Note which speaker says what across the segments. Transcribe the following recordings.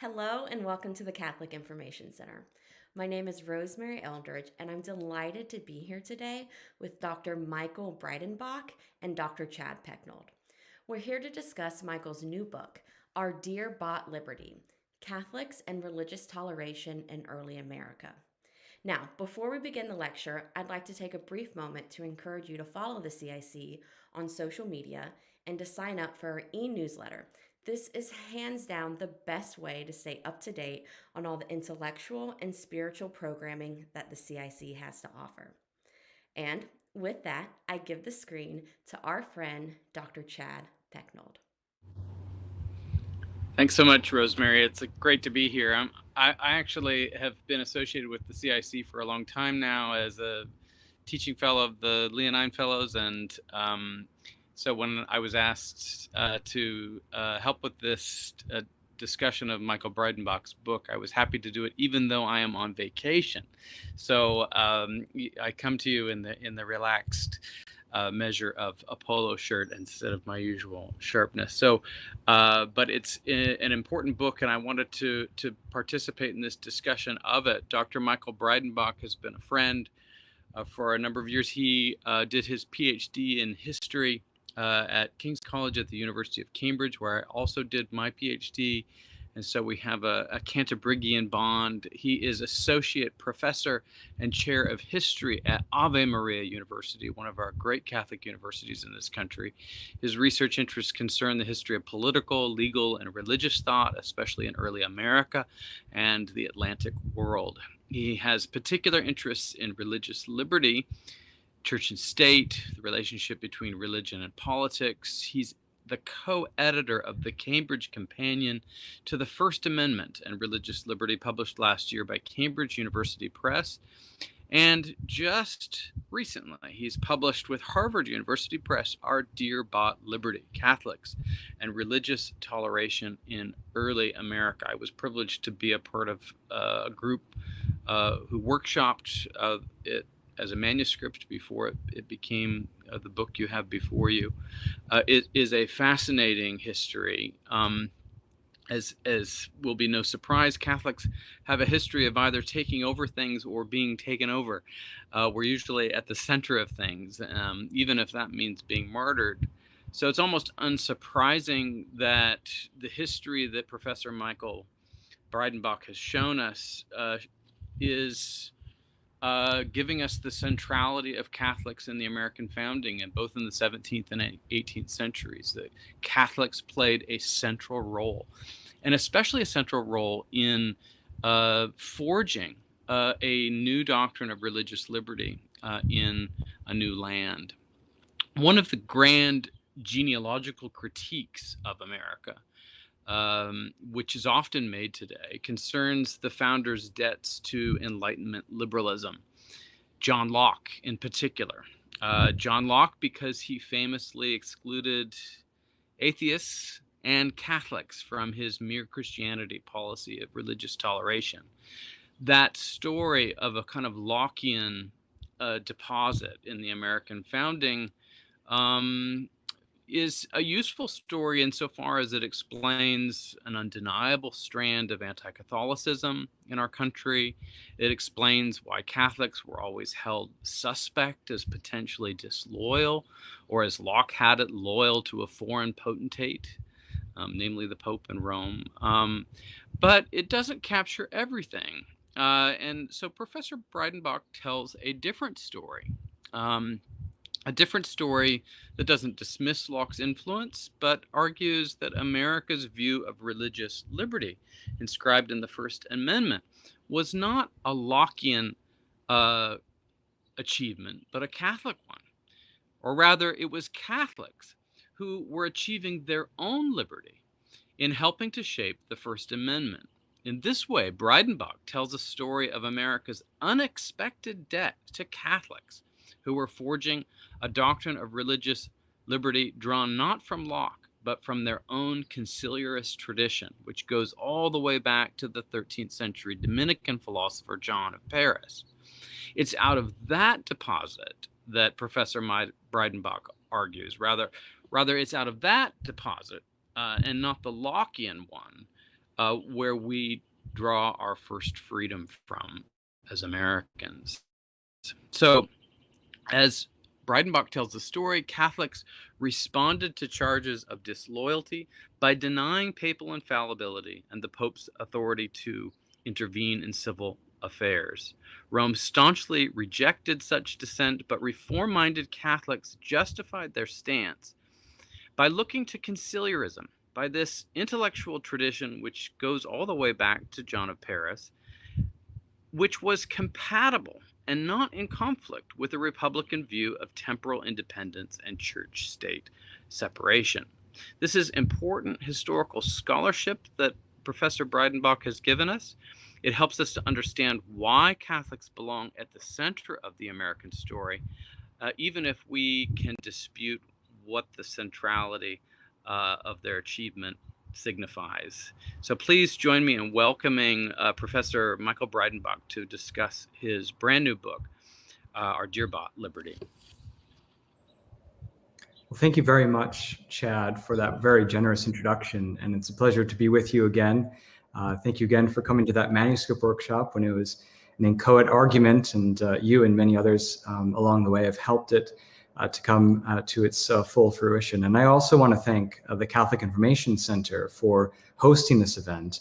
Speaker 1: Hello and welcome to the Catholic Information Center. My name is Rosemary Eldridge, and I'm delighted to be here today with Dr. Michael Breidenbach and Dr. Chad Pecknold. We're here to discuss Michael's new book, Our Dear Bought Liberty: Catholics and Religious Toleration in Early America. Now, before we begin the lecture, I'd like to take a brief moment to encourage you to follow the CIC on social media and to sign up for our e-newsletter. This is hands down the best way to stay up to date on all the intellectual and spiritual programming that the CIC has to offer. And with that, I give the screen to our friend, Dr. Chad Pecknold.
Speaker 2: Thanks so much, Rosemary. It's great to be here. I actually have been associated with the CIC for a long time now as a teaching fellow of the Leonine Fellows. And so when I was asked to help with this discussion of Michael Breidenbach's book, I was happy to do it, even though I am on vacation. So I come to you in the relaxed measure of a polo shirt instead of my usual sharpness. So, but it's an important book, and I wanted to participate in this discussion of it. Dr. Michael Breidenbach has been a friend for a number of years. He did his PhD in history at King's College at the University of Cambridge, where I also did my PhD. And so we have a Cantabrigian bond. He is associate professor and chair of history at Ave Maria University, one of our great Catholic universities in this country. His research interests concern the history of political, legal, and religious thought, especially in early America and the Atlantic world. He has particular interests in religious liberty, church and state, the relationship between religion and politics. He's the co-editor of the Cambridge Companion to the First Amendment and Religious Liberty, published last year by Cambridge University Press. And just recently, he's published with Harvard University Press, Our Dear Bought Liberty: Catholics and Religious Toleration in Early America. I was privileged to be a part of a group who workshopped it as a manuscript before it became the book you have before you. It is a fascinating history. As will be no surprise, Catholics have a history of either taking over things or being taken over. We're usually at the center of things, even if that means being martyred. So it's almost unsurprising that the history that Professor Michael Breidenbach has shown us is giving us the centrality of Catholics in the American founding, and both in the 17th and 18th centuries. The Catholics played a central role, and especially a central role in forging a new doctrine of religious liberty in a new land. One of the grand genealogical critiques of America, which is often made today, concerns the founders' debts to Enlightenment liberalism. John Locke, in particular. John Locke, because he famously excluded atheists and Catholics from his mere Christianity policy of religious toleration. That story of a kind of Lockean deposit in the American founding is a useful story insofar as it explains an undeniable strand of anti-Catholicism in our country. It explains why Catholics were always held suspect as potentially disloyal, or as Locke had it, loyal to a foreign potentate, namely the Pope in Rome. But it doesn't capture everything. And so Professor Breidenbach tells a different story. A different story that doesn't dismiss Locke's influence, but argues that America's view of religious liberty, inscribed in the First Amendment, was not a Lockean achievement, but a Catholic one. Or rather, it was Catholics who were achieving their own liberty in helping to shape the First Amendment. In this way, Breidenbach tells a story of America's unexpected debt to Catholics, who were forging a doctrine of religious liberty drawn not from Locke, but from their own conciliarist tradition, which goes all the way back to the 13th century Dominican philosopher John of Paris. It's out of that deposit that Professor Breidenbach argues. Rather, it's out of that deposit, and not the Lockean one, where we draw our first freedom from as Americans. So, as Breidenbach tells the story, Catholics responded to charges of disloyalty by denying papal infallibility and the Pope's authority to intervene in civil affairs. Rome staunchly rejected such dissent, but reform-minded Catholics justified their stance by looking to conciliarism, by this intellectual tradition which goes all the way back to John of Paris, which was compatible and not in conflict with a Republican view of temporal independence and church-state separation. This is important historical scholarship that Professor Breidenbach has given us. It helps us to understand why Catholics belong at the center of the American story, even if we can dispute what the centrality of their achievement signifies. So please join me in welcoming Professor Michael Breidenbach to discuss his brand new book, Our Dear Bought Liberty.
Speaker 3: Well, thank you very much, Chad, for that very generous introduction, and it's a pleasure to be with you again. Thank you again for coming to that manuscript workshop when it was an inchoate argument, and you and many others along the way have helped it to come to its full fruition. And I also want to thank the Catholic Information Center for hosting this event.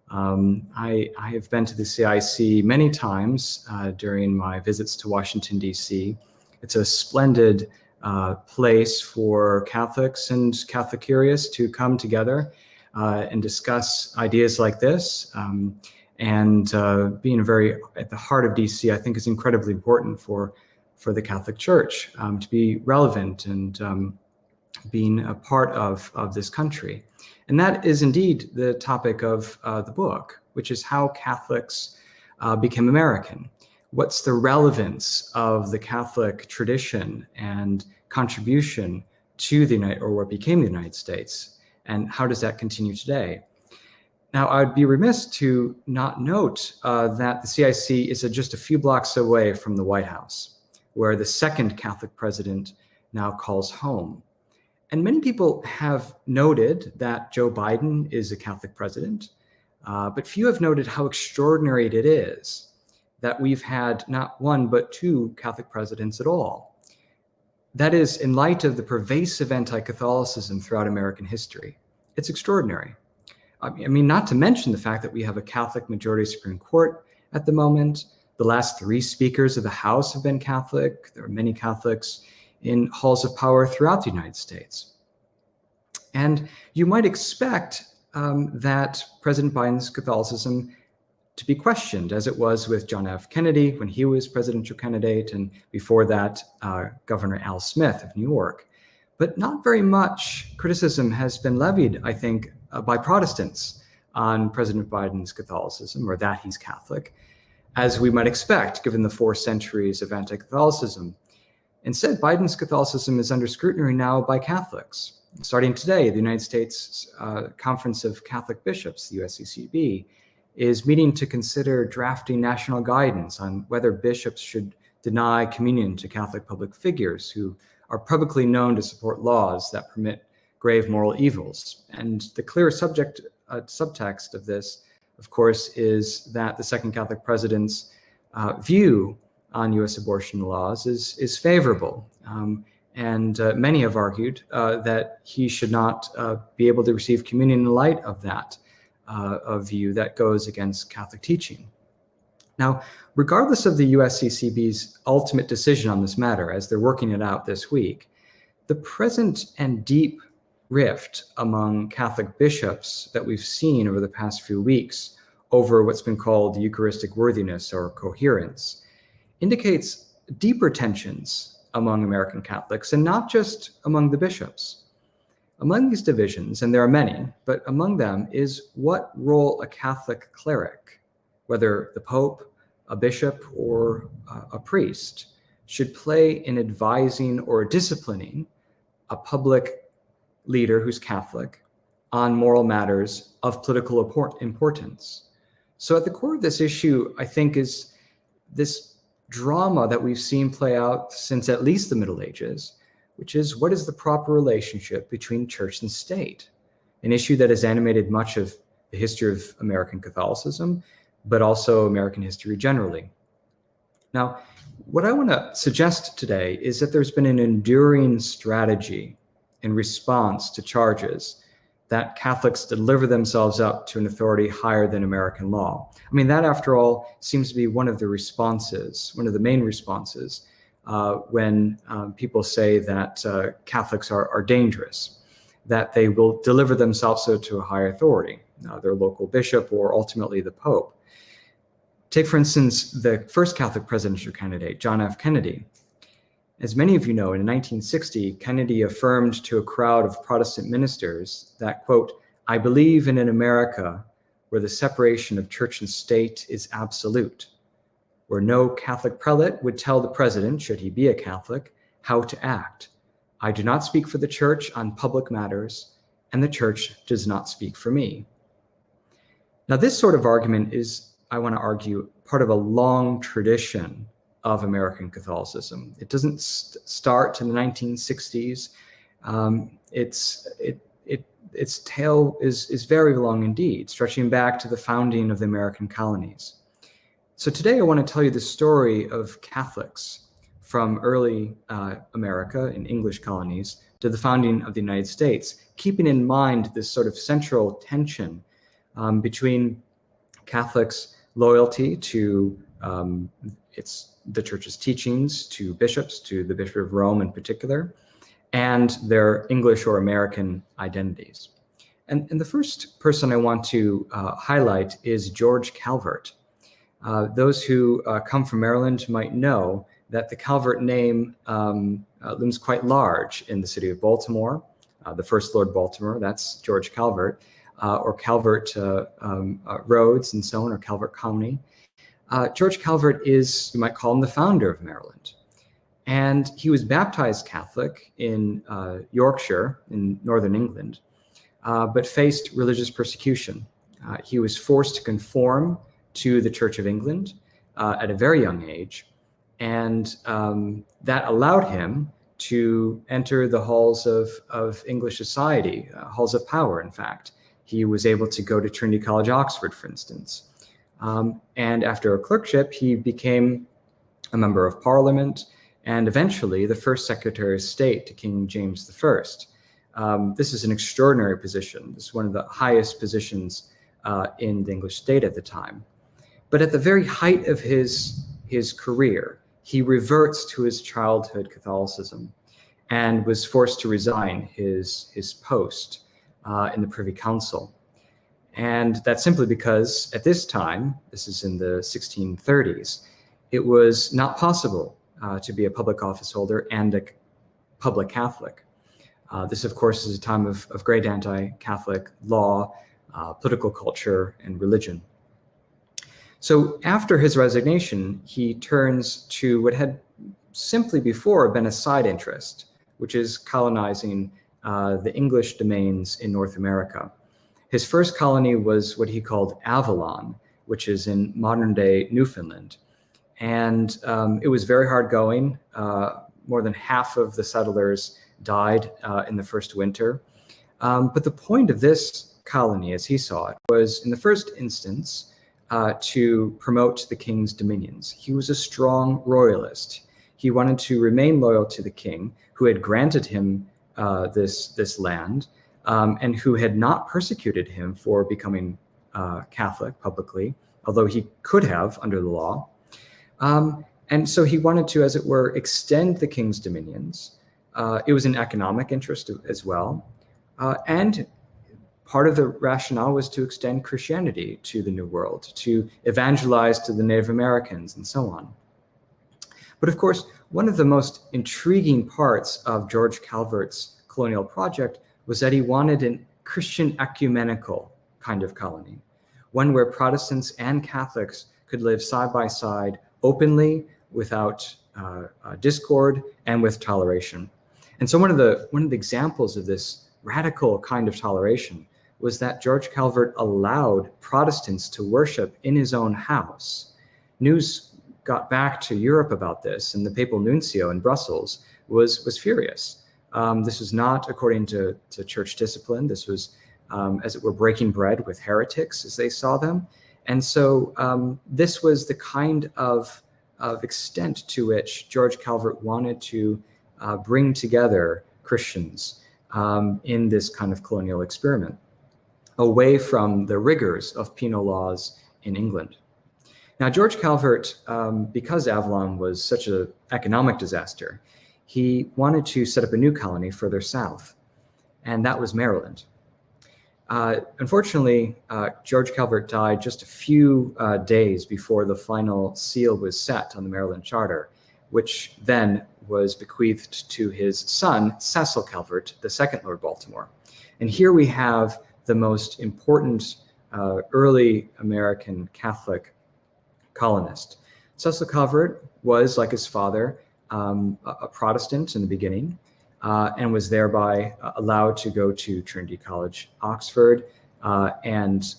Speaker 3: I have been to the CIC many times during my visits to Washington, D.C. It's a splendid place for Catholics and Catholic curious to come together and discuss ideas like this. And being very at the heart of DC, I think is incredibly important for the Catholic Church to be relevant and being a part of this country. And that is indeed the topic of the book, which is how Catholics became American. What's the relevance of the Catholic tradition and contribution to the what became the United States, and how does that continue today? Now, I would be remiss to not note that the CIC is just a few blocks away from the White House, where the second Catholic president now calls home. And many people have noted that Joe Biden is a Catholic president, but few have noted how extraordinary it is that we've had not one, but two Catholic presidents at all. That is, in light of the pervasive anti-Catholicism throughout American history. It's extraordinary. I mean, not to mention the fact that we have a Catholic majority Supreme Court at the moment. The last three speakers of the House have been Catholic. There are many Catholics in halls of power throughout the United States. And you might expect that President Biden's Catholicism to be questioned, as it was with John F. Kennedy when he was presidential candidate, and before that, Governor Al Smith of New York. But not very much criticism has been levied, I think, by Protestants on President Biden's Catholicism, or that he's Catholic, as we might expect, given the 4 centuries of anti-Catholicism. Instead, Biden's Catholicism is under scrutiny now by Catholics. Starting today, the United States Conference of Catholic Bishops, the USCCB, is meeting to consider drafting national guidance on whether bishops should deny communion to Catholic public figures who are publicly known to support laws that permit grave moral evils. And the clear subtext of this, of course, is that the second Catholic president's view on U.S. abortion laws is favorable. And many have argued that he should not be able to receive communion in light of that view that goes against Catholic teaching. Now, regardless of the USCCB's ultimate decision on this matter, as they're working it out this week, the present and deep rift among Catholic bishops that we've seen over the past few weeks over what's been called the Eucharistic worthiness or coherence indicates deeper tensions among American Catholics, and not just among the bishops. Among these divisions, and there are many, but among them is what role a Catholic cleric, whether the Pope, a bishop, or a priest, should play in advising or disciplining a public leader who's Catholic on moral matters of political importance. So at the core of this issue, I think, is this drama that we've seen play out since at least the Middle Ages, which is, what is the proper relationship between church and state? An issue that has animated much of the history of American Catholicism, but also American history generally. Now, what I want to suggest today is that there's been an enduring strategy in response to charges that Catholics deliver themselves up to an authority higher than American law. I mean, that, after all, seems to be one of the responses, one of the main responses when people say that Catholics are dangerous, that they will deliver themselves to a higher authority, their local bishop or ultimately the Pope. Take, for instance, the first Catholic presidential candidate, John F. Kennedy. As many of you know, in 1960, Kennedy affirmed to a crowd of Protestant ministers that, quote, "I believe in an America where the separation of church and state is absolute, where no Catholic prelate would tell the president, should he be a Catholic, how to act. I do not speak for the church on public matters, and the church does not speak for me." Now, this sort of argument is, I want to argue, part of a long tradition of American Catholicism. It doesn't start in the 1960s. Its tale is very long indeed, stretching back to the founding of the American colonies. So today I want to tell you the story of Catholics from early America in English colonies to the founding of the United States, keeping in mind this sort of central tension between Catholics' loyalty to the church's teachings, to bishops, to the Bishop of Rome in particular, and their English or American identities. And the first person I want to highlight is George Calvert. Those who come from Maryland might know that the Calvert name looms quite large in the city of Baltimore. The first Lord Baltimore, that's George Calvert, or Calvert Roads and so on, or Calvert County. George Calvert is, you might call him, the founder of Maryland. And he was baptized Catholic in Yorkshire in northern England, but faced religious persecution. He was forced to conform to the Church of England at a very young age, and that allowed him to enter the halls of English society, halls of power, in fact. He was able to go to Trinity College, Oxford, for instance. And after a clerkship, he became a member of Parliament and eventually the first Secretary of State to King James I. This is an extraordinary position. This is one of the highest positions in the English state at the time. But at the very height of his career, he reverts to his childhood Catholicism and was forced to resign his post in the Privy Council. And that's simply because at this time, this is in the 1630s, it was not possible to be a public office holder and a public Catholic. This, of course, is a time of great anti-Catholic law, political culture, and religion. So after his resignation, he turns to what had simply before been a side interest, which is colonizing the English domains in North America. His first colony was what he called Avalon, which is in modern-day Newfoundland. And it was very hard going. More than half of the settlers died in the first winter. But the point of this colony, as he saw it, was, in the first instance, to promote the king's dominions. He was a strong royalist. He wanted to remain loyal to the king, who had granted him this land, and who had not persecuted him for becoming Catholic publicly, although he could have under the law. And so he wanted to, as it were, extend the king's dominions. It was an economic interest as well. And part of the rationale was to extend Christianity to the New World, to evangelize to the Native Americans, and so on. But of course, one of the most intriguing parts of George Calvert's colonial project was that he wanted a Christian ecumenical kind of colony, one where Protestants and Catholics could live side by side openly, without discord, and with toleration. And so one of the examples of this radical kind of toleration was that George Calvert allowed Protestants to worship in his own house. News got back to Europe about this, and the papal nuncio in Brussels was furious. This was not according to church discipline. This was as it were, breaking bread with heretics as they saw them. And so this was the kind of extent to which George Calvert wanted to bring together Christians in this kind of colonial experiment, away from the rigors of penal laws in England. Now, George Calvert, because Avalon was such an economic disaster, he wanted to set up a new colony further south, and that was Maryland. Unfortunately, George Calvert died just a few days before the final seal was set on the Maryland Charter, which then was bequeathed to his son, Cecil Calvert, the second Lord Baltimore. And here we have the most important early American Catholic colonist. Cecil Calvert was, like his father, a Protestant in the beginning, and was thereby allowed to go to Trinity College, Oxford, and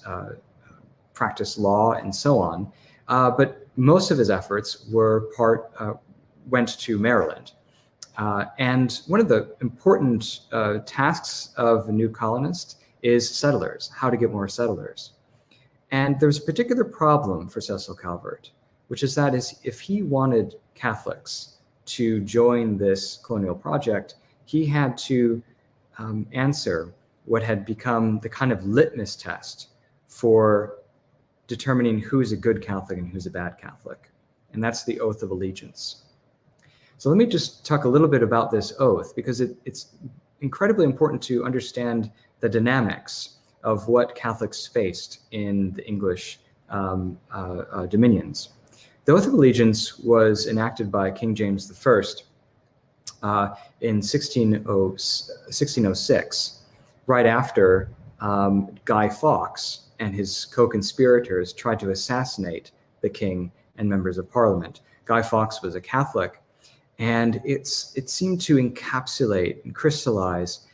Speaker 3: practice law and so on. But most of his efforts went to Maryland. And one of the important tasks of a new colonist is settlers, how to get more settlers. And there's a particular problem for Cecil Calvert, which is that if he wanted Catholics to join this colonial project, he had to answer what had become the kind of litmus test for determining who's a good Catholic and who's a bad Catholic. And that's the oath of allegiance. So let me just talk a little bit about this oath, because it's incredibly important to understand the dynamics of what Catholics faced in the English dominions. The Oath of Allegiance was enacted by King James I in 1606, right after Guy Fawkes and his co-conspirators tried to assassinate the king and members of parliament. Guy Fawkes was a Catholic, and it seemed to encapsulate and crystallize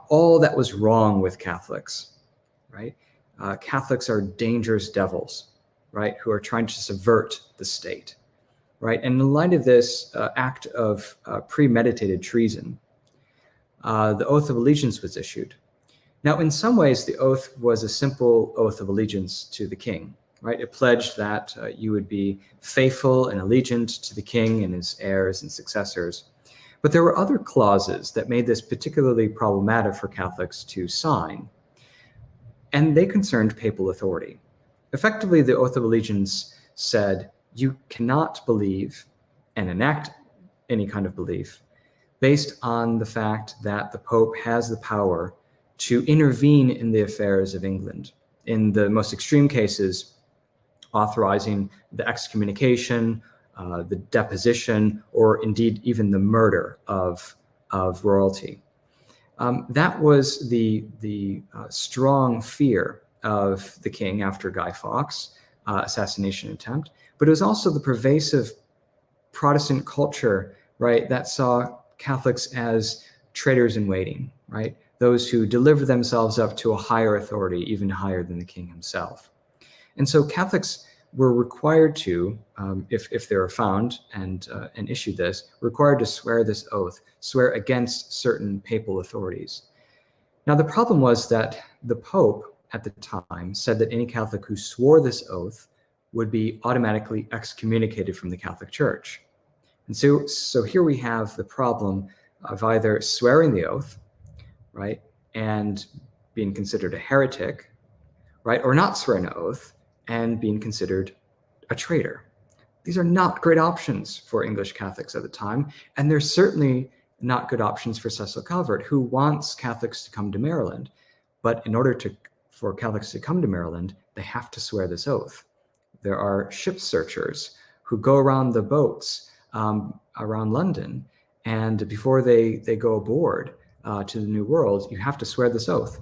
Speaker 3: all that was wrong with Catholics, right? Catholics are dangerous devils, right, who are trying to subvert the state, right? And in light of this act of premeditated treason, the Oath of Allegiance was issued. Now, in some ways, the oath was a simple oath of allegiance to the king, right? It pledged that you would be faithful and allegiant to the king and his heirs and successors. But there were other clauses that made this particularly problematic for Catholics to sign, and they concerned papal authority. Effectively, the Oath of Allegiance said you cannot believe and enact any kind of belief based on the fact that the Pope has the power to intervene in the affairs of England. In the most extreme cases, authorizing the excommunication, the deposition, or indeed even the murder of royalty. That was the strong fear of the king after Guy Fawkes' assassination attempt, but it was also the pervasive Protestant culture, right, that saw Catholics as traitors in waiting, right? Those who deliver themselves up to a higher authority, even higher than the king himself. And so Catholics were required to, if they were found and issued this, required to swear this oath, swear against certain papal authorities. Now, the problem was that the Pope at the time said that any Catholic who swore this oath would be automatically excommunicated from the Catholic Church. And so here we have the problem of either swearing the oath, right, and being considered a heretic, right, or not swearing an oath and being considered a traitor. These are not great options for English Catholics at the time, and they're certainly not good options for Cecil Calvert, who wants Catholics to come to Maryland. But in order for Catholics to come to Maryland, they have to swear this oath. There are ship searchers who go around the boats around London, and before they go aboard to the New World, you have to swear this oath.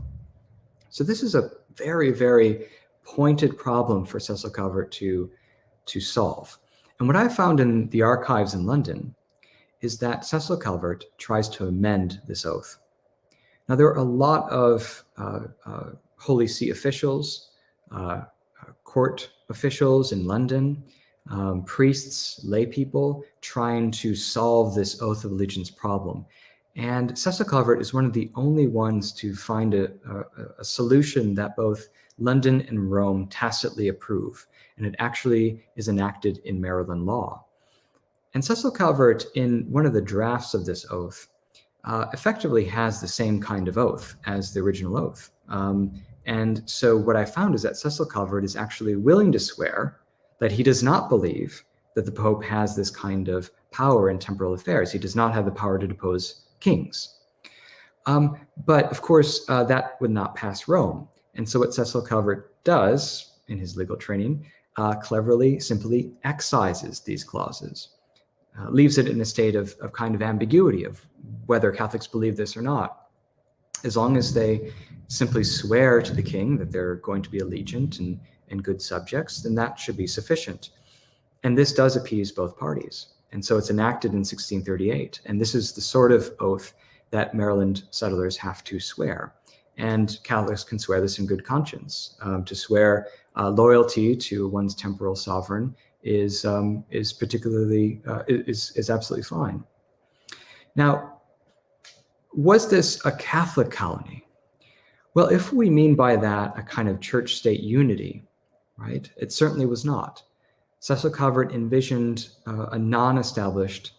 Speaker 3: So this is a very, very pointed problem for Cecil Calvert to solve. And what I found in the archives in London is that Cecil Calvert tries to amend this oath. Now, there are a lot of Holy See officials, court officials in London, priests, lay people trying to solve this Oath of Allegiance problem. And Cecil Calvert is one of the only ones to find a solution that both London and Rome tacitly approve, and it actually is enacted in Maryland law. And Cecil Calvert, in one of the drafts of this oath, effectively has the same kind of oath as the original oath. And so what I found is that Cecil Calvert is actually willing to swear that he does not believe that the Pope has this kind of power in temporal affairs. He does not have the power to depose kings. But of course, that would not pass Rome. And so what Cecil Calvert does in his legal training cleverly simply excises these clauses, leaves it in a state of kind of ambiguity of whether Catholics believe this or not. As long as they simply swear to the king that they're going to be allegiant and good subjects, then that should be sufficient. And this does appease both parties. And so it's enacted in 1638. And this is the sort of oath that Maryland settlers have to swear. And Catholics can swear this in good conscience. To swear loyalty to one's temporal sovereign is particularly, is absolutely fine. Now, was this a Catholic colony? Well, if we mean by that a kind of church-state unity, right, it certainly was not. Cecil Calvert envisioned a non-established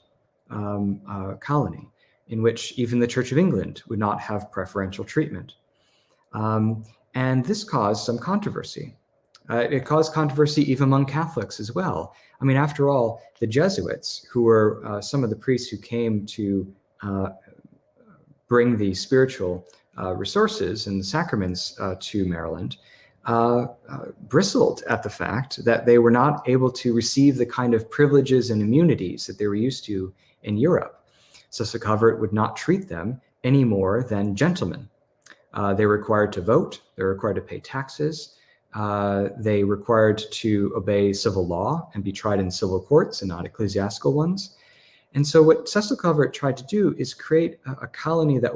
Speaker 3: colony in which even the Church of England would not have preferential treatment. And this caused some controversy. It caused controversy even among Catholics as well. I mean, after all, the Jesuits, who were some of the priests who came to bring the spiritual resources and the sacraments to Maryland, bristled at the fact that they were not able to receive the kind of privileges and immunities that they were used to in Europe. Cecil Calvert would not treat them any more than gentlemen. They were required to vote, they were required to pay taxes, they were required to obey civil law and be tried in civil courts and not ecclesiastical ones. And so what Cecil Calvert tried to do is create a colony that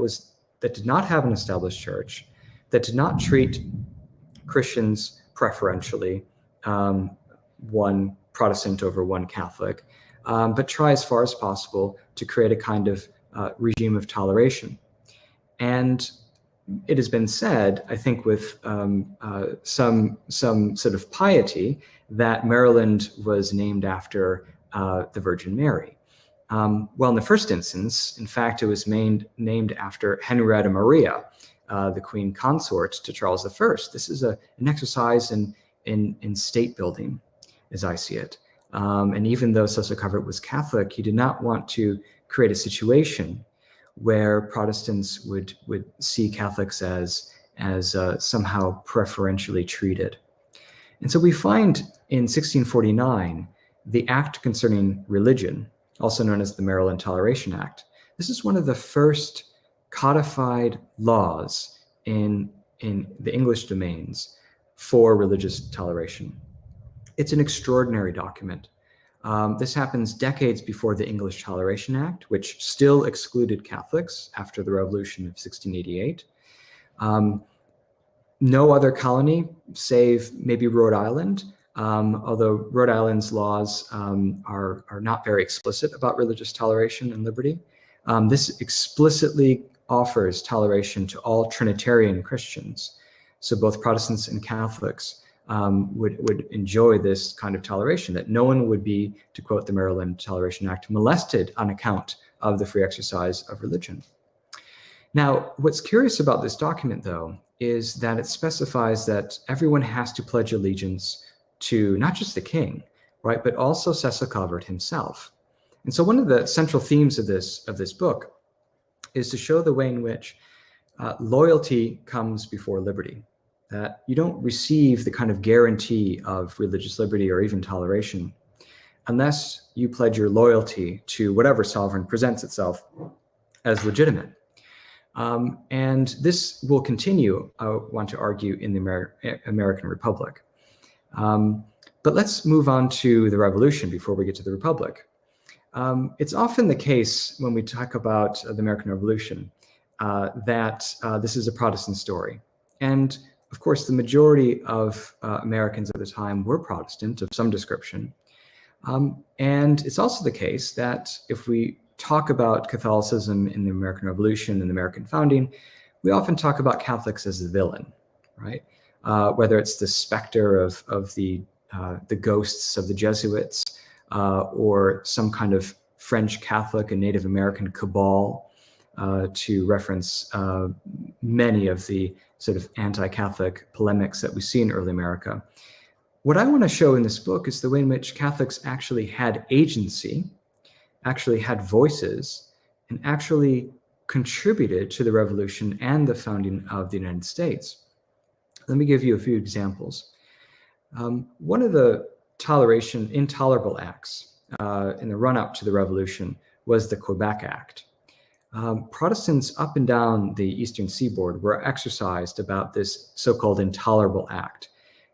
Speaker 3: did not have an established church, that did not treat Christians preferentially, one Protestant over one Catholic, but try as far as possible to create a kind of regime of toleration. And it has been said, I think with some sort of piety, that Maryland was named after the Virgin Mary. Well, in the first instance, in fact, it was named after Henrietta Maria, the Queen Consort to Charles I. This is an exercise in state building, as I see it. And even though Cecil Calvert was Catholic, he did not want to create a situation where Protestants would see Catholics as somehow preferentially treated. And so we find in 1649 the Act Concerning Religion, also known as the Maryland Toleration Act. This is one of the first codified laws in the English domains for religious toleration. It's an extraordinary document. This happens decades before the English Toleration Act, which still excluded Catholics after the Revolution of 1688. No other colony, save maybe Rhode Island, although Rhode Island's laws are not very explicit about religious toleration and liberty. This explicitly offers toleration to all Trinitarian Christians. So both Protestants and Catholics would enjoy this kind of toleration, that no one would be, to quote the Maryland Toleration Act, molested on account of the free exercise of religion. Now, what's curious about this document, though, is that it specifies that everyone has to pledge allegiance to not just the king, right, but also Cecil Calvert himself. And so one of the central themes of this book is to show the way in which loyalty comes before liberty, that you don't receive the kind of guarantee of religious liberty or even toleration unless you pledge your loyalty to whatever sovereign presents itself as legitimate. And this will continue, I want to argue, in the American Republic. But let's move on to the Revolution before we get to the Republic. It's often the case when we talk about the American Revolution that this is a Protestant story. And of course, the majority of Americans at the time were Protestant of some description. And it's also the case that if we talk about Catholicism in the American Revolution and the American founding, we often talk about Catholics as the villain, right? Whether it's the specter of the ghosts of the Jesuits, or some kind of French Catholic and Native American cabal, to reference many of the sort of anti-Catholic polemics that we see in early America. What I want to show in this book is the way in which Catholics actually had agency, actually had voices, and actually contributed to the revolution and the founding of the United States. Let me give you a few examples. One of the intolerable acts in the run-up to the revolution was the Quebec Act. Protestants up and down the Eastern Seaboard were exercised about this so-called intolerable act.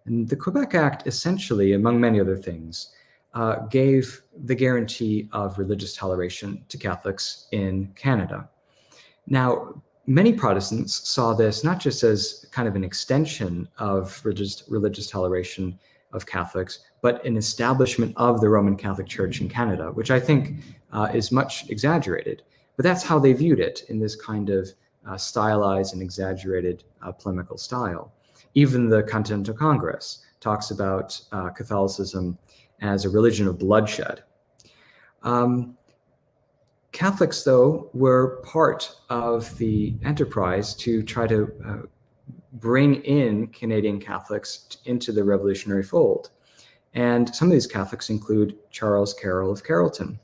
Speaker 3: And the Quebec Act essentially, among many other things, gave the guarantee of religious toleration to Catholics in Canada. Now, many Protestants saw this not just as kind of an extension of religious toleration of Catholics, but an establishment of the Roman Catholic Church in Canada, which I think is much exaggerated. But that's how they viewed it, in this kind of stylized and exaggerated polemical style. Even the Continental Congress talks about Catholicism as a religion of bloodshed. Catholics, though, were part of the enterprise to try to bring in Canadian Catholics into the revolutionary fold. And some of these Catholics include Charles Carroll of Carrollton.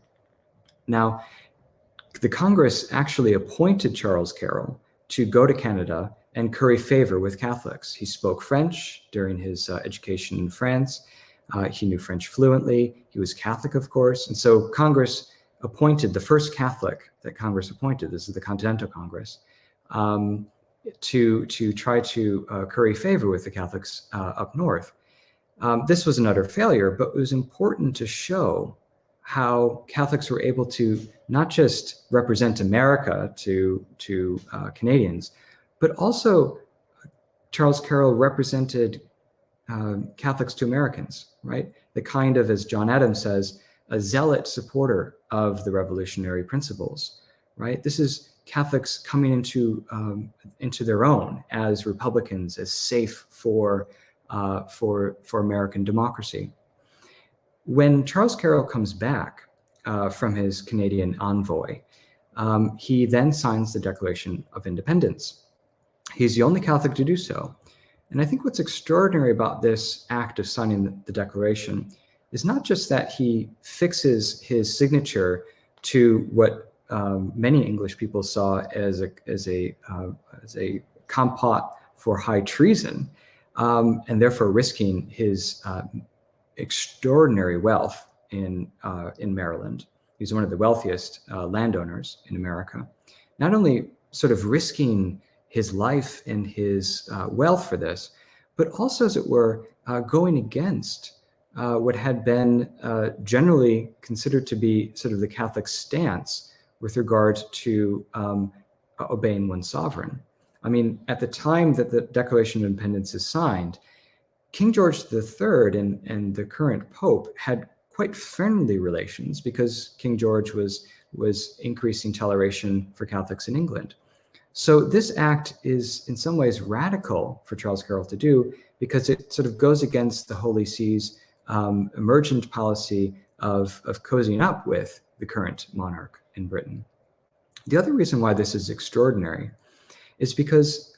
Speaker 3: Now, the Congress actually appointed Charles Carroll to go to Canada and curry favor with Catholics. He spoke French during his education in France. He knew French fluently. He was Catholic, of course. And so Congress appointed the first Catholic that Congress appointed, this is the Continental Congress, to try to curry favor with the Catholics up north. This was an utter failure, but it was important to show how Catholics were able to not just represent America to Canadians, but also Charles Carroll represented Catholics to Americans, right? The kind of, as John Adams says, a zealot supporter of the revolutionary principles, right? This is Catholics coming into their own as Republicans, as safe for American democracy. When Charles Carroll comes back from his Canadian envoy, he then signs the Declaration of Independence. He's the only Catholic to do so. And I think what's extraordinary about this act of signing the Declaration is not just that he fixes his signature to what many English people saw as a compote for high treason, and therefore risking his extraordinary wealth in Maryland. He's one of the wealthiest landowners in America. Not only sort of risking his life and his wealth for this, but also, as it were, going against what had been generally considered to be sort of the Catholic stance with regard to obeying one's sovereign. I mean, at the time that the Declaration of Independence is signed, King George III and the current Pope had quite friendly relations because King George was increasing toleration for Catholics in England. So this act is in some ways radical for Charles Carroll to do because it sort of goes against the Holy See's emergent policy of cozying up with the current monarch in Britain. The other reason why this is extraordinary is because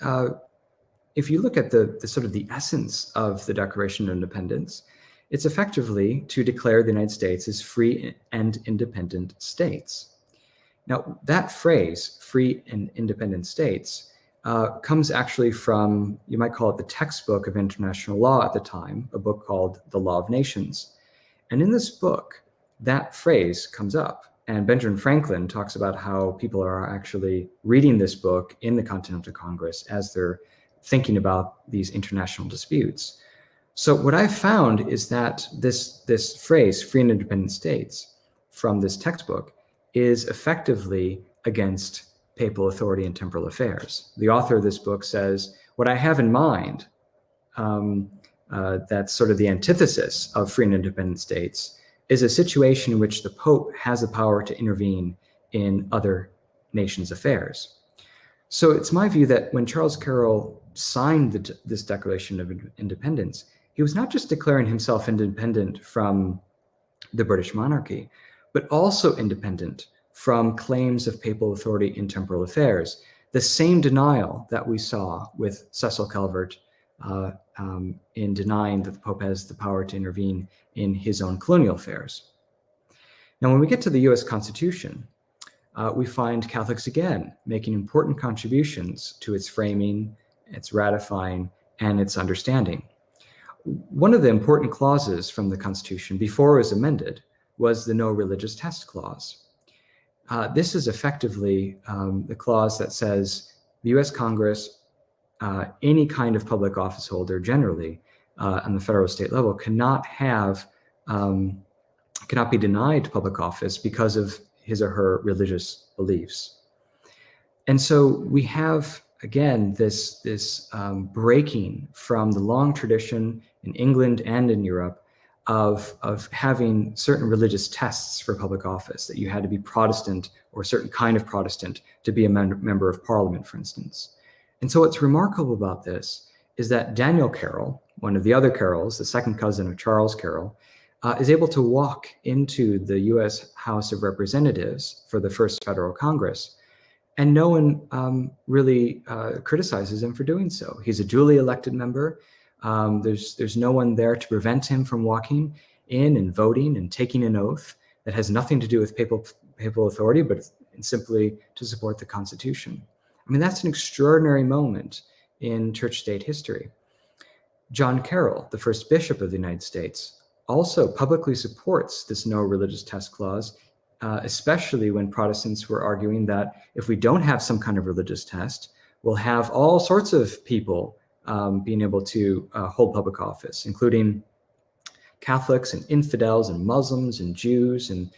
Speaker 3: if you look at the sort of the essence of the Declaration of Independence, it's effectively to declare the United States as free and independent states. Now, that phrase, free and independent states, comes actually from, you might call it the textbook of international law at the time, a book called The Law of Nations. And in this book, that phrase comes up. And Benjamin Franklin talks about how people are actually reading this book in the Continental Congress as they're thinking about these international disputes. So what I found is that this phrase, free and independent states, from this textbook, is effectively against papal authority in temporal affairs. The author of this book says, what I have in mind, that's sort of the antithesis of free and independent states, is a situation in which the Pope has the power to intervene in other nations' affairs. So it's my view that when Charles Carroll signed this Declaration of Independence, he was not just declaring himself independent from the British monarchy, but also independent from claims of papal authority in temporal affairs, the same denial that we saw with Cecil Calvert in denying that the Pope has the power to intervene in his own colonial affairs. Now, when we get to the US Constitution, we find Catholics again making important contributions to its framing, its ratifying, and its understanding. One of the important clauses from the Constitution before it was amended was the no religious test clause. This is effectively the clause that says the US Congress, any kind of public office holder generally on the federal state level cannot be denied public office because of his or her religious beliefs. And so we have, again, this breaking from the long tradition in England and in Europe of having certain religious tests for public office, that you had to be Protestant or a certain kind of Protestant to be a member of Parliament, for instance. And so what's remarkable about this is that Daniel Carroll, one of the other Carrolls, the second cousin of Charles Carroll, is able to walk into the US House of Representatives for the first federal Congress, and no one really criticizes him for doing so. He's a duly elected member. There's no one there to prevent him from walking in and voting and taking an oath that has nothing to do with papal authority, but simply to support the Constitution. I mean, that's an extraordinary moment in church-state history. John Carroll, the first bishop of the United States, also publicly supports this no religious test clause, especially when Protestants were arguing that if we don't have some kind of religious test, we'll have all sorts of people being able to hold public office, including Catholics and infidels and Muslims and Jews and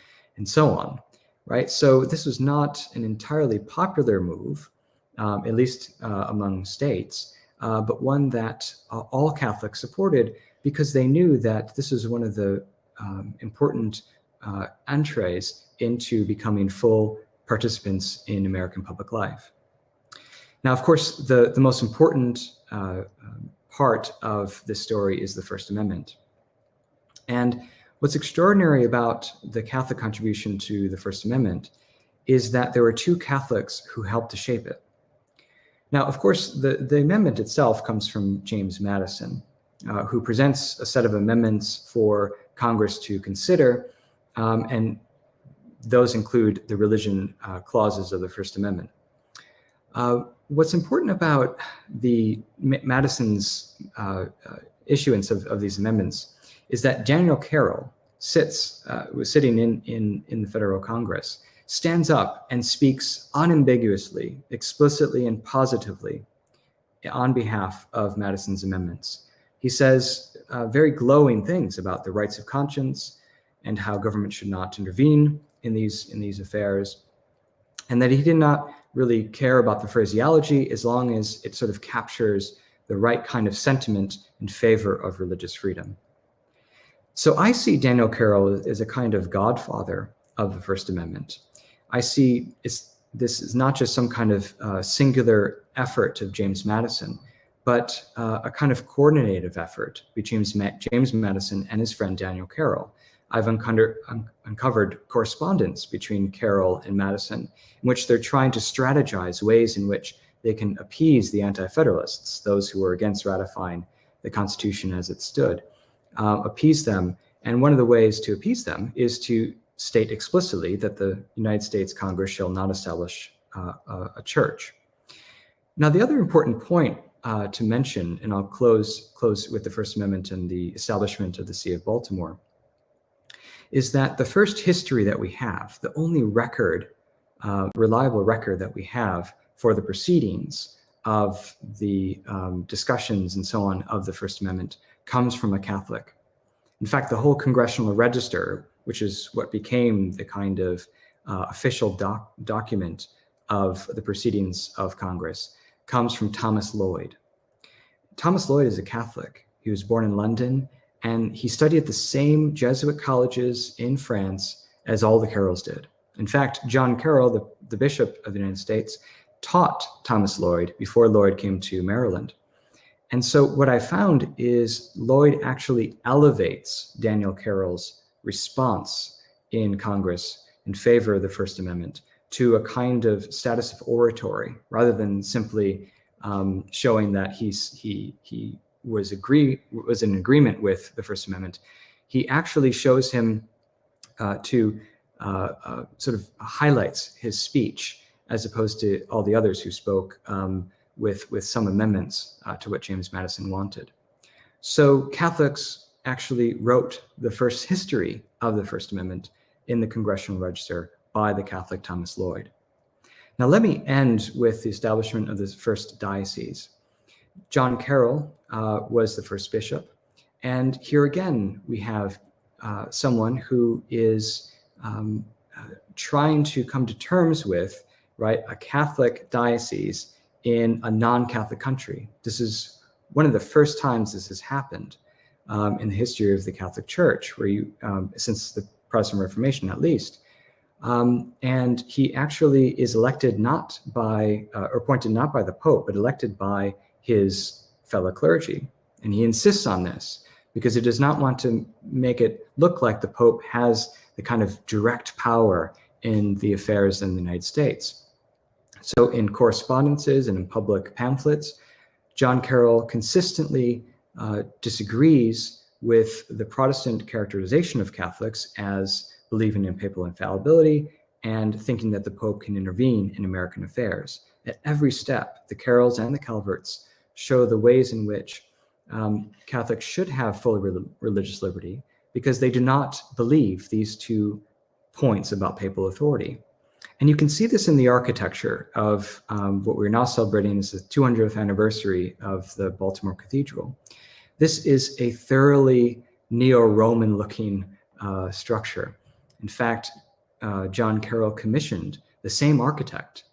Speaker 3: so on, right? So this was not an entirely popular move, at least among states, but one that all Catholics supported because they knew that this is one of the important entrees into becoming full participants in American public life. Now, of course, the most important part of this story is the First Amendment. And what's extraordinary about the Catholic contribution to the First Amendment is that there were two Catholics who helped to shape it. Now, of course, the amendment itself comes from James Madison, who presents a set of amendments for Congress to consider, and those include the religion clauses of the First Amendment. What's important about Madison's issuance of these amendments is that Daniel Carroll was sitting in the federal Congress, stands up and speaks unambiguously, explicitly, and positively on behalf of Madison's amendments. He says very glowing things about the rights of conscience and how government should not intervene in these affairs, and that he did not really care about the phraseology as long as it sort of captures the right kind of sentiment in favor of religious freedom. So I see Daniel Carroll as a kind of godfather of the First Amendment. I see this is not just some kind of singular effort of James Madison, but a kind of coordinated effort between James Madison and his friend Daniel Carroll. I've uncovered correspondence between Carroll and Madison in which they're trying to strategize ways in which they can appease the anti-federalists, those who were against ratifying the Constitution as it stood, appease them. And one of the ways to appease them is to state explicitly that the United States Congress shall not establish a church. Now, the other important point to mention, and I'll close with the First Amendment and the establishment of the See of Baltimore, is that the first history that we have, the only reliable record that we have for the proceedings of the discussions and so on of the First Amendment comes from a Catholic. In fact, the whole Congressional Register, which is what became the kind of official document of the proceedings of Congress, comes from Thomas Lloyd. Thomas Lloyd is a Catholic. He was born in London, and he studied at the same Jesuit colleges in France as all the Carrolls did. In fact, John Carroll, the Bishop of the United States, taught Thomas Lloyd before Lloyd came to Maryland. And so what I found is Lloyd actually elevates Daniel Carroll's response in Congress in favor of the First Amendment to a kind of status of oratory, rather than simply showing that he was in agreement with the First Amendment. He actually shows him sort of highlights his speech, as opposed to all the others who spoke with some amendments to what James Madison wanted. So Catholics actually wrote the first history of the First Amendment in the Congressional Register by the Catholic Thomas Lloyd. Now let me end with the establishment of the first diocese. John Carroll was the first bishop, and here again we have someone who is trying to come to terms with, right, a Catholic diocese in a non-Catholic country. This is one of the first times this has happened in the history of the Catholic Church, where since the Protestant Reformation at least. And he actually is elected not by, or appointed not by the Pope, but elected by his fellow clergy. And he insists on this because he does not want to make it look like the Pope has the kind of direct power in the affairs in the United States. So in correspondences and in public pamphlets, John Carroll consistently disagrees with the Protestant characterization of Catholics as believing in papal infallibility and thinking that the Pope can intervene in American affairs. At every step, the Carrolls and the Calverts show the ways in which Catholics should have full religious liberty, because they do not believe these two points about papal authority. And you can see this in the architecture of what we're now celebrating is the 200th anniversary of the Baltimore Cathedral. This is a thoroughly neo-Roman looking structure. In fact, John Carroll commissioned the same architect,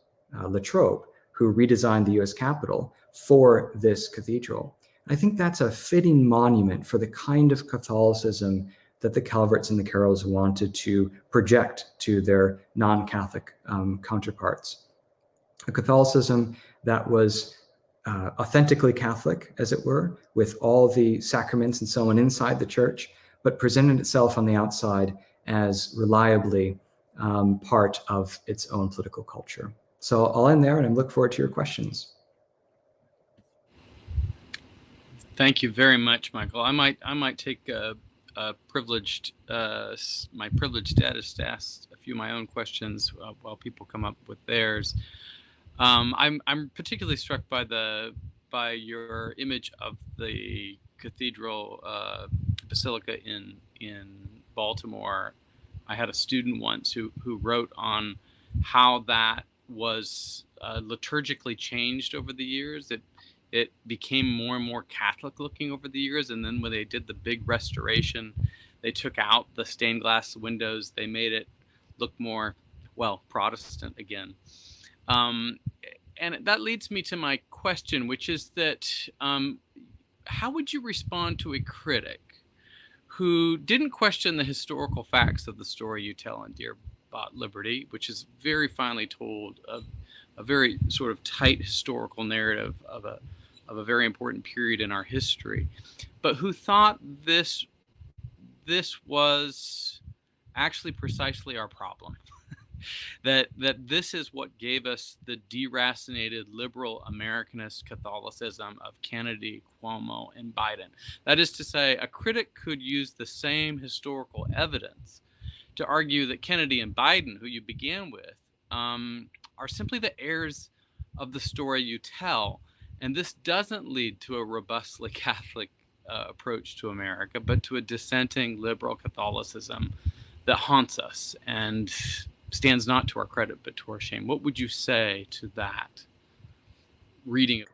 Speaker 3: Latrobe, who redesigned the US Capitol for this cathedral. I think that's a fitting monument for the kind of Catholicism that the Calverts and the Carrolls wanted to project to their non-Catholic counterparts. A Catholicism that was authentically Catholic, as it were, with all the sacraments and so on inside the church, but presented itself on the outside as reliably part of its own political culture. So I'll end there, and I look forward to your questions.
Speaker 2: Thank you very much, Michael. I might take my privileged status to ask a few of my own questions while people come up with theirs. I'm particularly struck by your image of the cathedral basilica in Baltimore. I had a student once who wrote on how that was liturgically changed over the years. It became more and more Catholic looking over the years, and then when they did the big restoration, they took out the stained glass windows. They made it look more, well, Protestant again. And that leads me to my question, which is that how would you respond to a critic who didn't question the historical facts of the story you tell in Dear Bought Liberty, which is very finely told, a very sort of tight historical narrative of a very important period in our history, but who thought this was actually precisely our problem? that this is what gave us the deracinated liberal Americanist Catholicism of Kennedy, Cuomo, and Biden. That is to say, a critic could use the same historical evidence to argue that Kennedy and Biden, who you began with, are simply the heirs of the story you tell. And this doesn't lead to a robustly Catholic approach to America, but to a dissenting liberal Catholicism that haunts us and stands not to our credit, but to our shame. What would you say to that reading?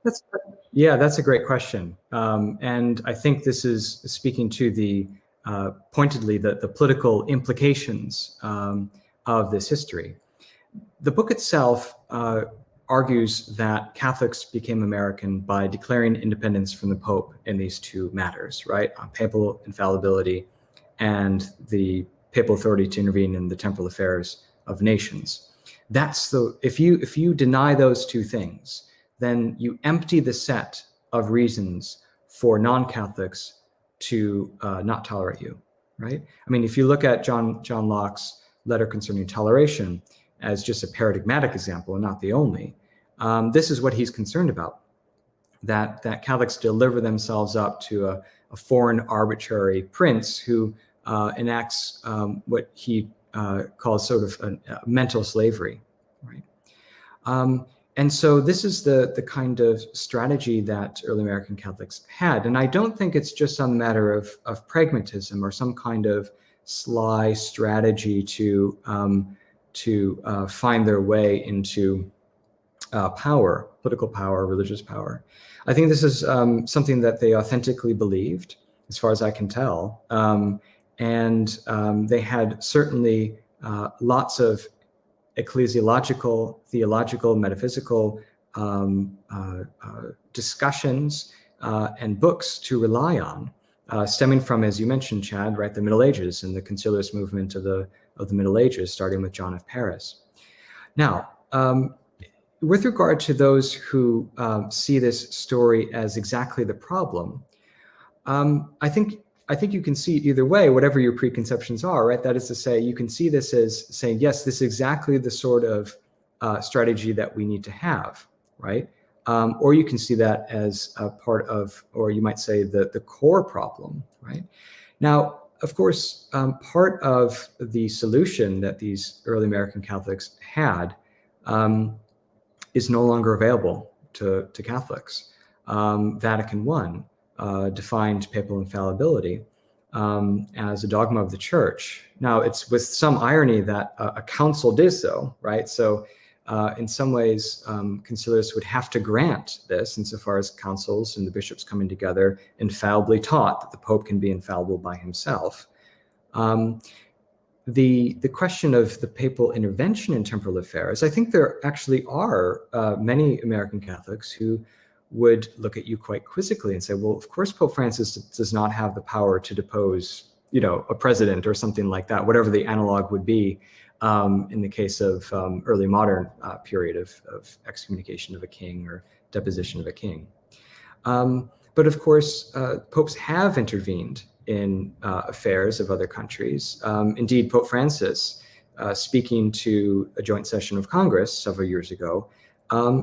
Speaker 3: That's a great question. And I think this is speaking to the pointedly the political implications of this history. The book itself argues that Catholics became American by declaring independence from the Pope in these two matters, right? Papal infallibility and the papal authority to intervene in the temporal affairs of nations. If you deny those two things, then you empty the set of reasons for non-Catholics to not tolerate you, right? I mean, if you look at John Locke's letter concerning toleration as just a paradigmatic example and not the only, this is what he's concerned about, that Catholics deliver themselves up to a foreign arbitrary prince who enacts what he calls sort of a mental slavery, right? And so this is the kind of strategy that early American Catholics had. And I don't think it's just some matter of pragmatism or some kind of sly strategy to find their way into power, political power, religious power. I think this is something that they authentically believed, as far as I can tell. And they had certainly lots of ecclesiological, theological, metaphysical discussions and books to rely on, stemming from, as you mentioned, Chad, right, the Middle Ages and the conciliarist movement of the Middle Ages, starting with John of Paris. Now, with regard to those who see this story as exactly the problem, I think you can see it either way, whatever your preconceptions are, right? That is to say, you can see this as saying, yes, this is exactly the sort of strategy that we need to have, right? Or you can see that as a part of, or you might say the core problem, right? Now, of course, part of the solution that these early American Catholics had is no longer available to Catholics. Vatican I defined papal infallibility as a dogma of the church. Now, it's with some irony that a council did so, right? So in some ways, conciliarists would have to grant this insofar as councils and the bishops coming together infallibly taught that the Pope can be infallible by himself. The question of the papal intervention in temporal affairs, I think there actually are many American Catholics who would look at you quite quizzically and say, well, of course, Pope Francis does not have the power to depose, a president or something like that, whatever the analog would be in the case of early modern period of excommunication of a king or deposition of a king. But of course, popes have intervened in affairs of other countries. Indeed, Pope Francis, speaking to a joint session of Congress several years ago,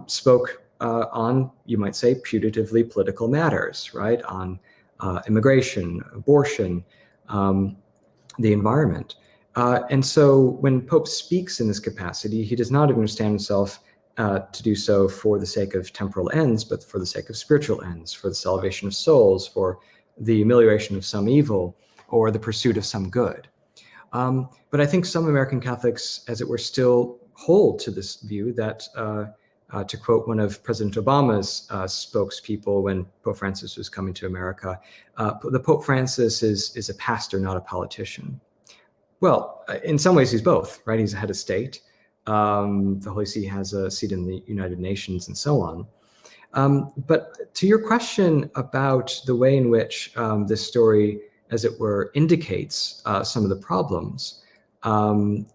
Speaker 3: spoke on, you might say, putatively political matters, right? On immigration, abortion, the environment. And so when Pope speaks in this capacity, he does not understand himself to do so for the sake of temporal ends, but for the sake of spiritual ends, for the salvation of souls, for the amelioration of some evil, or the pursuit of some good. But I think some American Catholics, as it were, still hold to this view that, to quote one of President Obama's spokespeople when Pope Francis was coming to America, the Pope Francis is a pastor, not a politician. Well, in some ways he's both, right? He's a head of state. The Holy See has a seat in the United Nations and so on. But to your question about the way in which this story, as it were, indicates some of the problems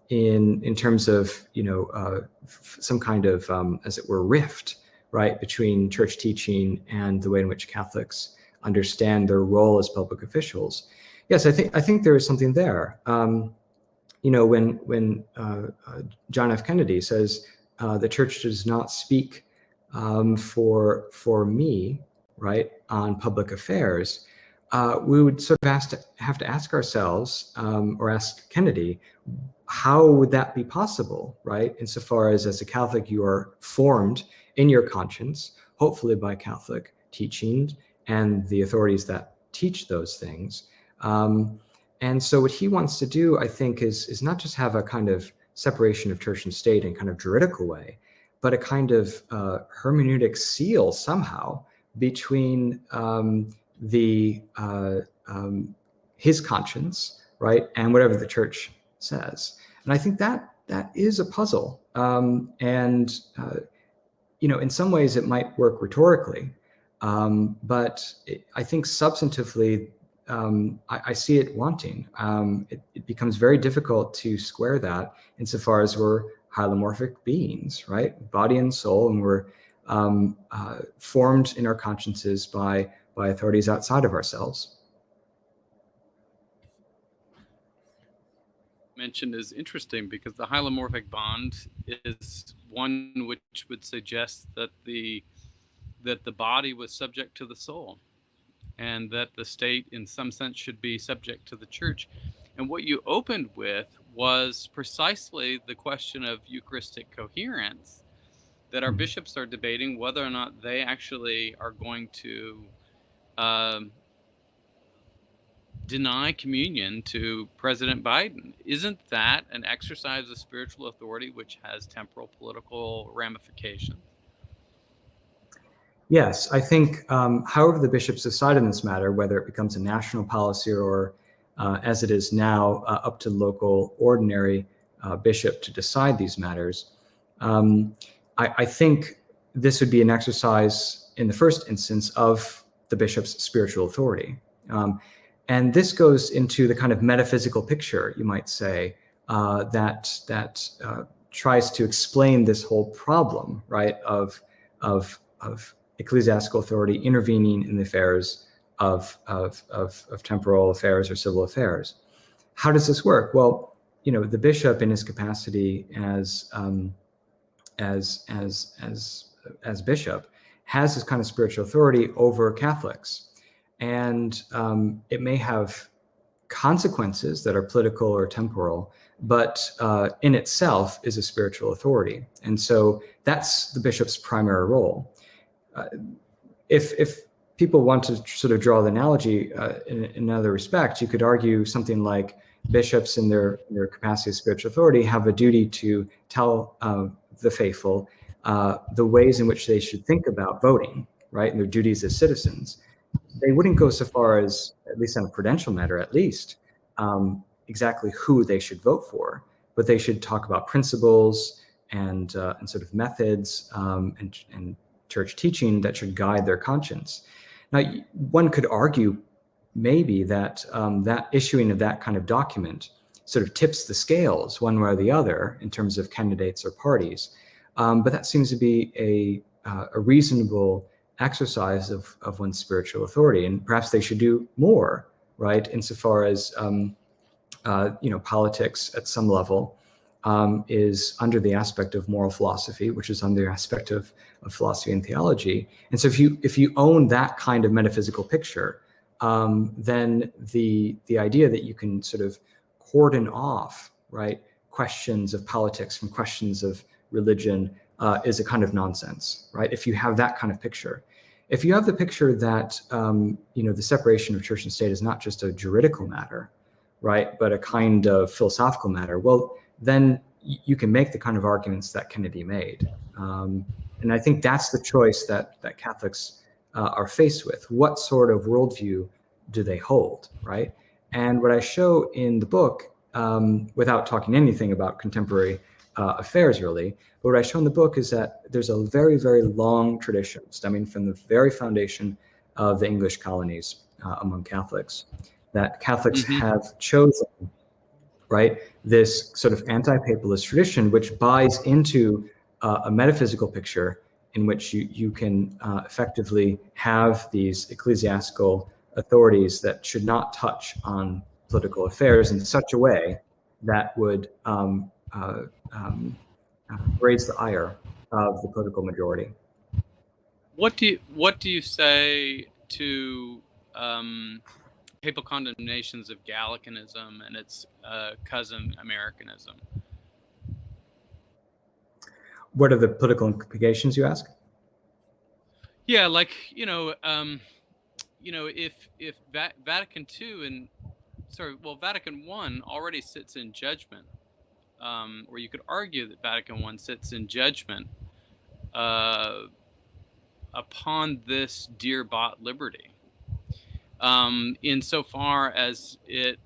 Speaker 3: in terms of, some kind of, as it were, rift, right, between church teaching and the way in which Catholics understand their role as public officials. Yes, I think there is something there. When John F. Kennedy says the church does not speak for me, right, on public affairs, we would sort of have to ask ourselves, or ask Kennedy, how would that be possible, right? Insofar as a Catholic, you are formed in your conscience, hopefully by Catholic teaching and the authorities that teach those things. And so what he wants to do, I think, is not just have a kind of separation of church and state in kind of juridical way, but a kind of hermeneutic seal somehow between his conscience, right, and whatever the church says. And I think that is a puzzle. In some ways it might work rhetorically, but I think substantively I see it wanting. It becomes very difficult to square that insofar as we're hylomorphic beings, right? Body and soul, and we're formed in our consciences by authorities outside of ourselves.
Speaker 2: Mentioned is interesting because the hylomorphic bond is one which would suggest that the body was subject to the soul, and that the state in some sense should be subject to the church. And what you opened with was precisely the question of Eucharistic coherence, that our bishops are debating whether or not they actually are going to deny communion to President Biden. Isn't that an exercise of spiritual authority which has temporal political ramifications?
Speaker 3: Yes, I think however the bishops decide in this matter, whether it becomes a national policy or as it is now up to local ordinary bishop to decide these matters, I think this would be an exercise in the first instance of the bishop's spiritual authority. And this goes into the kind of metaphysical picture, you might say, that tries to explain this whole problem, right, of ecclesiastical authority intervening in the affairs of temporal affairs or civil affairs. How does this work? Well, the bishop in his capacity as bishop has this kind of spiritual authority over Catholics. And it may have consequences that are political or temporal, but in itself is a spiritual authority. And so that's the bishop's primary role. If people want to sort of draw the analogy in another respect, you could argue something like bishops in their capacity as spiritual authority have a duty to tell the faithful the ways in which they should think about voting, right, and their duties as citizens. They wouldn't go so far as, at least on a prudential matter, at least, exactly who they should vote for, but they should talk about principles and sort of methods and church teaching that should guide their conscience. Now, one could argue maybe that that issuing of that kind of document sort of tips the scales one way or the other in terms of candidates or parties, but that seems to be a reasonable exercise of one's spiritual authority, and perhaps they should do more, right, insofar as politics at some level is under the aspect of moral philosophy, which is under the aspect of philosophy and theology. And so if you own that kind of metaphysical picture, then the idea that you can sort of cordon off, right, questions of politics from questions of religion is a kind of nonsense, right? If you have that kind of picture. If you have the picture that the separation of church and state is not just a juridical matter, right, but a kind of philosophical matter, well, then you can make the kind of arguments that Kennedy made. And I think that's the choice that Catholics are faced with. What sort of worldview do they hold, right? And what I show in the book, without talking anything about contemporary affairs really, but what I show in the book is that there's a very, very long tradition stemming from the very foundation of the English colonies among Catholics, that Catholics have chosen, right, this sort of anti-papalist tradition, which buys into a metaphysical picture in which you can effectively have these ecclesiastical authorities that should not touch on political affairs in such a way that would raise the ire of the political majority.
Speaker 2: What do you say to papal condemnations of Gallicanism and its cousin Americanism?
Speaker 3: What are the political implications, you ask?
Speaker 2: Yeah, like if Vatican II Vatican I already sits in judgment, or you could argue that Vatican I sits in judgment upon this dear-bought liberty, insofar as it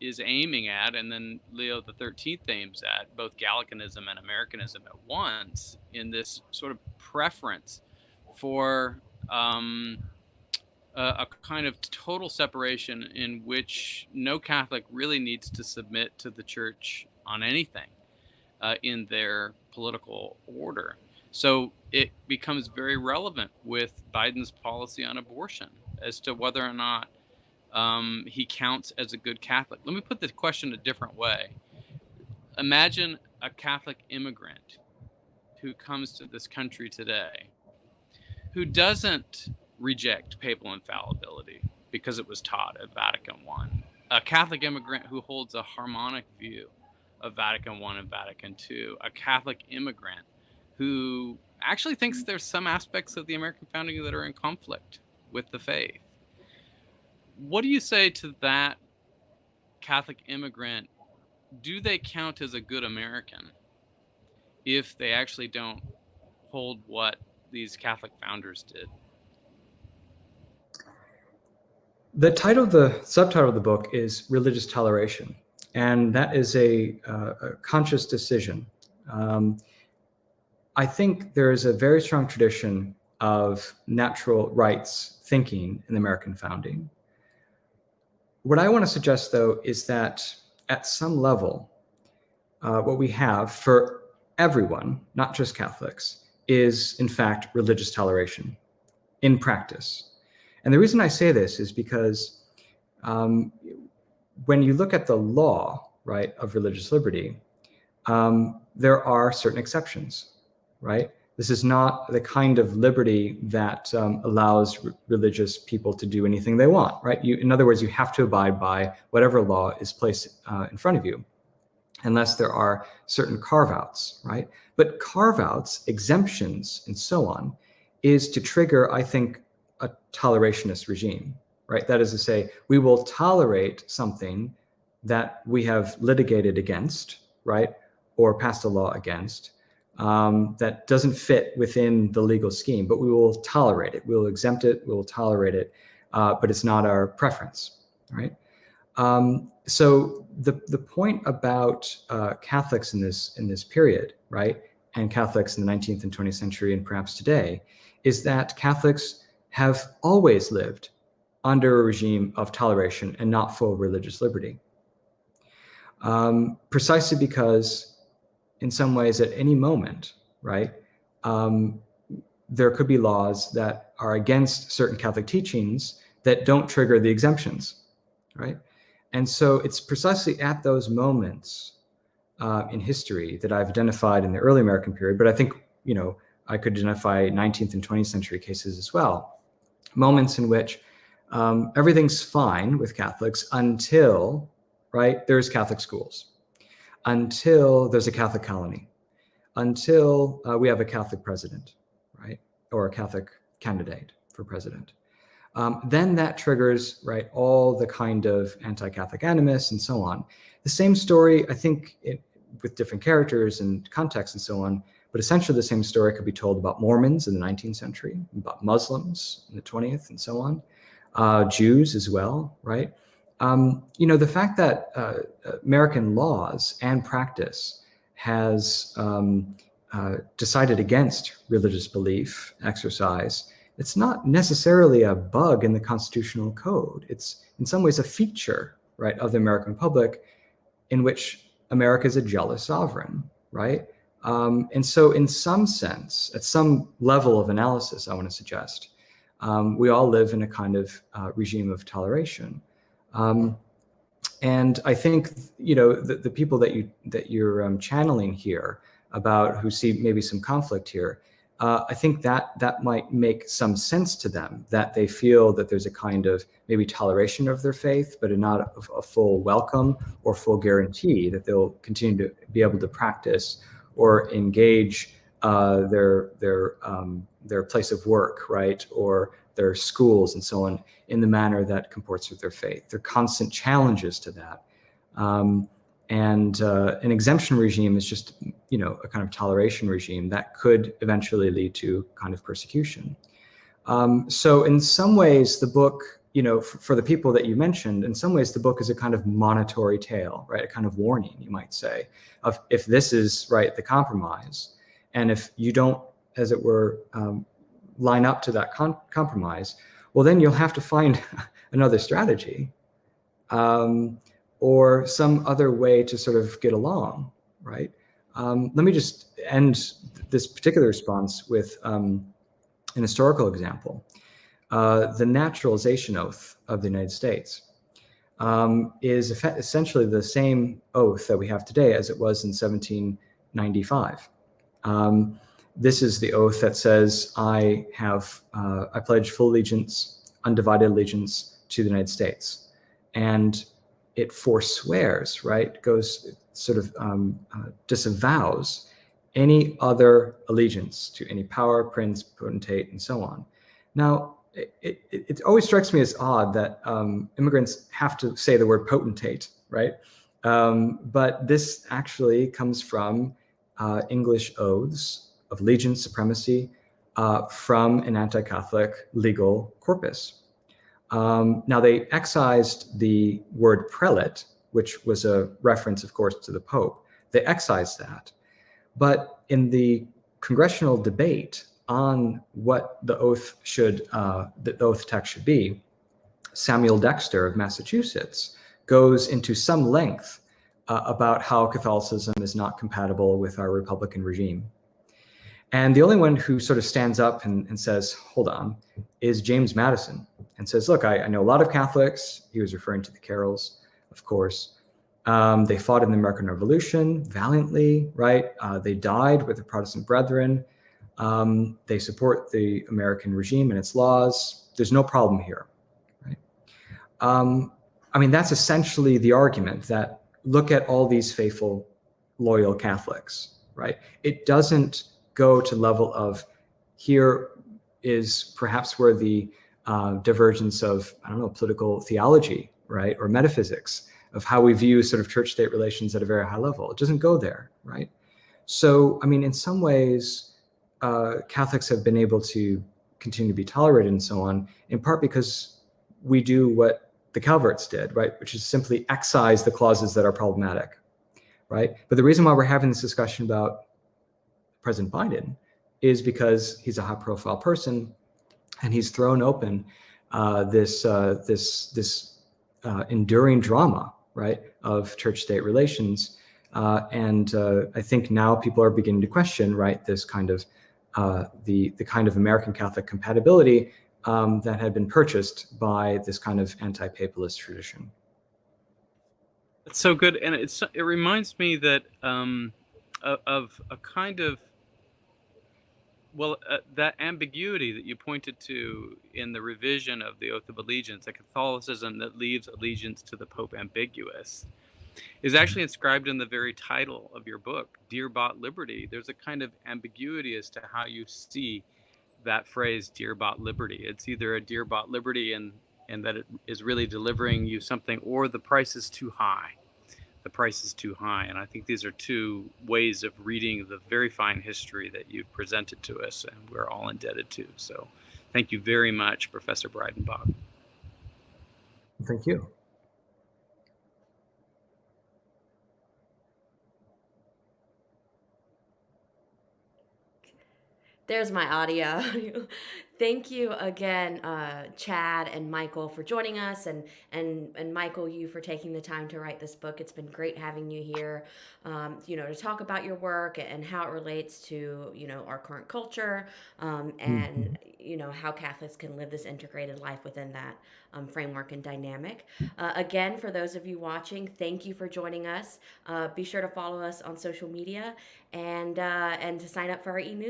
Speaker 2: is aiming at, and then Leo XIII aims at, both Gallicanism and Americanism at once, in this sort of preference for a kind of total separation in which no Catholic really needs to submit to the church on anything in their political order. So it becomes very relevant with Biden's policy on abortion as to whether or not he counts as a good Catholic. Let me put the question a different way. Imagine a Catholic immigrant who comes to this country today who doesn't reject papal infallibility because it was taught at Vatican I. A Catholic immigrant who holds a harmonic view of Vatican I and Vatican II. A Catholic immigrant who actually thinks there's some aspects of the American founding that are in conflict with the faith. What do you say to that Catholic immigrant? Do they count as a good American if they actually don't hold what these Catholic founders did?
Speaker 3: The subtitle of the book is Religious Toleration, and that is a conscious decision. I think there is a very strong tradition of natural rights thinking in the American founding. What I want to suggest, though, is that at some level, what we have for everyone, not just Catholics, is in fact religious toleration in practice. And the reason I say this is because when you look at the law, right, of religious liberty, there are certain exceptions, right? This is not the kind of liberty that allows religious people to do anything they want, right? In other words, you have to abide by whatever law is placed in front of you, unless there are certain carve-outs, right? But carve-outs, exemptions, and so on, is to trigger, I think, a tolerationist regime, right? That is to say, we will tolerate something that we have litigated against, right? Or passed a law against, that doesn't fit within the legal scheme, but we will tolerate it. We'll exempt it, we'll tolerate it, but it's not our preference, right? So the point about Catholics in this period, right, and Catholics in the 19th and 20th century and perhaps today, is that Catholics have always lived under a regime of toleration and not full religious liberty. Precisely because in some ways at any moment, right, there could be laws that are against certain Catholic teachings that don't trigger the exemptions, right? And so it's precisely at those moments in history that I've identified in the early American period, but I think, I could identify 19th and 20th century cases as well. Moments in which everything's fine with Catholics until, right, there's Catholic schools, until there's a Catholic colony, until we have a Catholic president, right, or a Catholic candidate for president. Then that triggers, right, all the kind of anti-Catholic animus and so on. The same story, I think, with different characters and contexts and so on, but essentially the same story could be told about Mormons in the 19th century, about Muslims in the 20th and so on, Jews as well, right? The fact that American laws and practice has decided against religious belief exercise, it's not necessarily a bug in the constitutional code. It's in some ways a feature, right, of the American Republic in which America is a jealous sovereign, right? And so in some sense, at some level of analysis, I want to suggest, we all live in a kind of regime of toleration. And I think, the people that you're channeling here about who see maybe some conflict here, I think that might make some sense to them, that they feel that there's a kind of maybe toleration of their faith, but not a full welcome or full guarantee that they'll continue to be able to practice or engage their place of work, right, or their schools and so on in the manner that comports with their faith. There are constant challenges to that. And an exemption regime is just, a kind of toleration regime that could eventually lead to kind of persecution. So in some ways, the book, for the people that you mentioned, in some ways, the book is a kind of monitory tale, right? A kind of warning, you might say, of if this is, right, the compromise, and if you don't, as it were, line up to that compromise, well, then you'll have to find another strategy, or some other way to sort of get along, right? Let me just end this particular response with an historical example. The naturalization oath of the United States is essentially the same oath that we have today as it was in 1795. This is the oath that says, I pledge full allegiance, undivided allegiance to the United States. And it forswears, right, goes sort of disavows any other allegiance to any power, prince, potentate, and so on. Now, it always strikes me as odd that immigrants have to say the word potentate, right? But this actually comes from English oaths of allegiance, supremacy, from an anti-Catholic legal corpus. Now, they excised the word prelate, which was a reference, of course, to the Pope. They excised that. But in the congressional debate on what the oath text should be, Samuel Dexter of Massachusetts goes into some length about how Catholicism is not compatible with our Republican regime. And the only one who sort of stands up and says, hold on, is James Madison, and says, look, I know a lot of Catholics. He was referring to the Carrolls, of course. They fought in the American Revolution valiantly, right? They died with the Protestant brethren. They support the American regime and its laws. There's no problem here, right? I mean, that's essentially the argument, that look at all these faithful, loyal Catholics, right? It doesn't go to level of, here is perhaps where the divergence of, I don't know, political theology, right? Or metaphysics of how we view sort of church-state relations at a very high level. It doesn't go there, right? So, I mean, in some ways, Catholics have been able to continue to be tolerated and so on, in part because we do what the Calverts did, right? Which is simply excise the clauses that are problematic, right? But the reason why we're having this discussion about President Biden is because he's a high-profile person, and he's thrown open this enduring drama, right, of church-state relations, and I think now people are beginning to question, right, this kind of the kind of American Catholic compatibility that had been purchased by this kind of anti-papalist tradition.
Speaker 2: It's so good, and it reminds me that of a kind of, well, that ambiguity that you pointed to in the revision of the Oath of Allegiance, a Catholicism that leaves allegiance to the Pope ambiguous, is actually inscribed in the very title of your book, Dear Bought Liberty. There's a kind of ambiguity as to how you see that phrase, Dear Bought Liberty. It's either a dear bought liberty and that it is really delivering you something, or the price is too high. The price is too high. And I think these are two ways of reading the very fine history that you've presented to us, and we're all indebted to. So thank you very much, Professor Breidenbach.
Speaker 3: Thank you.
Speaker 1: There's my audio. Thank you again, Chad and Michael, for joining us, and Michael, you for taking the time to write this book. It's been great having you here, to talk about your work and how it relates to, our current culture, and, how Catholics can live this integrated life within that framework and dynamic. Again, for those of you watching, thank you for joining us. Be sure to follow us on social media and to sign up for our email